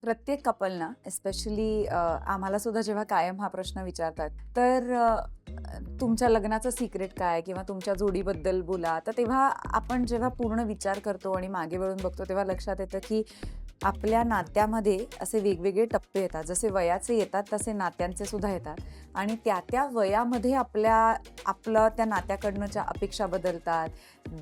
प्रत्येक कपलना स्पेशली आम्हाला सुद्धा जेव्हा कायम हा प्रश्न विचारतात, तर तुमच्या लग्नाचं सिक्रेट काय किंवा तुमच्या जोडीबद्दल बोला. तर तेव्हा आपण जेव्हा पूर्ण विचार करतो आणि मागे वळून बघतो, तेव्हा लक्षात येतं की आपल्या नात्यामध्ये असे वेगवेगळे टप्पे येतात. जसे वयाचे येतात तसे नात्यांचे सुद्धा येतात आणि त्या वयामध्ये आपलं त्या नात्याकडनंच्या अपेक्षा बदलतात,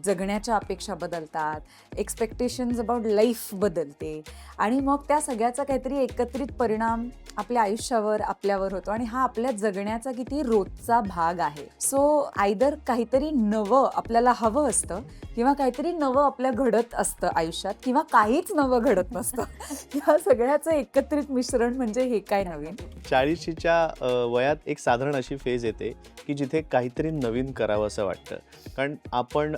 जगण्याच्या अपेक्षा बदलतात, एक्सपेक्टेशन्स अबाउट लाईफ बदलते आणि मग त्या सगळ्याचा काहीतरी एकत्रित परिणाम आपल्या आयुष्यावर आपल्यावर होतो आणि हा आपल्या जगण्याचा किती रोजचा भाग आहे. सो आयदर काहीतरी नवं आपल्याला हवं असतं किंवा काहीतरी नवं आपल्या घडत असतं आयुष्यात किंवा काहीच नवं घडत नसतं. या सगळ्याचं एकत्रित मिश्रण म्हणजे हे काय नवीन. 40च्या वयात एक साधारण अशी फेज येते की जिथे काहीतरी नवीन करावं असं वाटतं. कारण आपण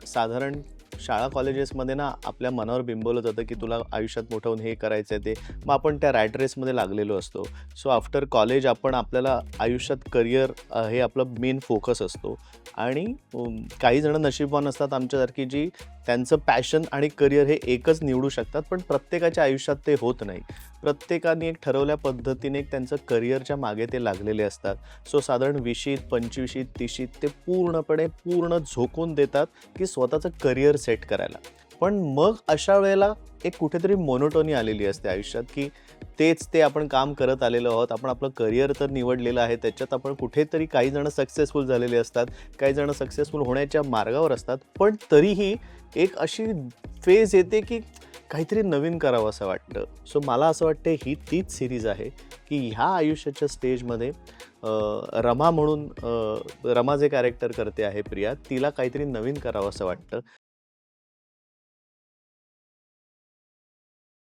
साधारण शाळा कॉलेजेसमध्ये ना आपल्या मनावर बिंबवलं जातं की तुला आयुष्यात मोठं होऊन हे करायचं आहे ते. मग आपण त्या रॅट रेसमध्ये लागलेलो असतो. सो आफ्टर कॉलेज आपण आपल्याला आयुष्यात करिअर हे आपलं मेन फोकस असतो आणि काही जण नशीबवान असतात आमच्यासारखी जी त्यांचं पॅशन आणि करिअर हे एकच निवडू शकतात. पण प्रत्येकाच्या आयुष्यात ते होत नाही. प्रत्येकाने एक ठरवल्या पद्धतीने एक त्यांचं करिअरच्या मागे ते लागलेले असतात. सो साधारण 20शीत 25शीत 30शीत ते पूर्ण झोकून देतात की स्वतःचं करिअर सेट करायला. पण मग अशा वेळेला एक कुठेतरी मोनोटोनी आलेली असते आयुष्यात की तेच ते आपण काम करत आलेलो आहोत. आपण आपलं करिअर तर निवडलेलं आहे, त्याच्यात आपण कुठेतरी काही जण सक्सेसफुल झालेले असतात, काही जण सक्सेसफुल होण्याच्या मार्गावर असतात. पण तरीही एक अशी फेज येते की काहीतरी नवीन करावं असं वाटतं. सो मला असं वाटतं ही तीच सिरीज आहे की ह्या आयुष्याच्या स्टेजमध्ये रमा म्हणून रमा जे कॅरेक्टर करते आहे प्रिया, तिला काहीतरी नवीन करावं असं वाटतं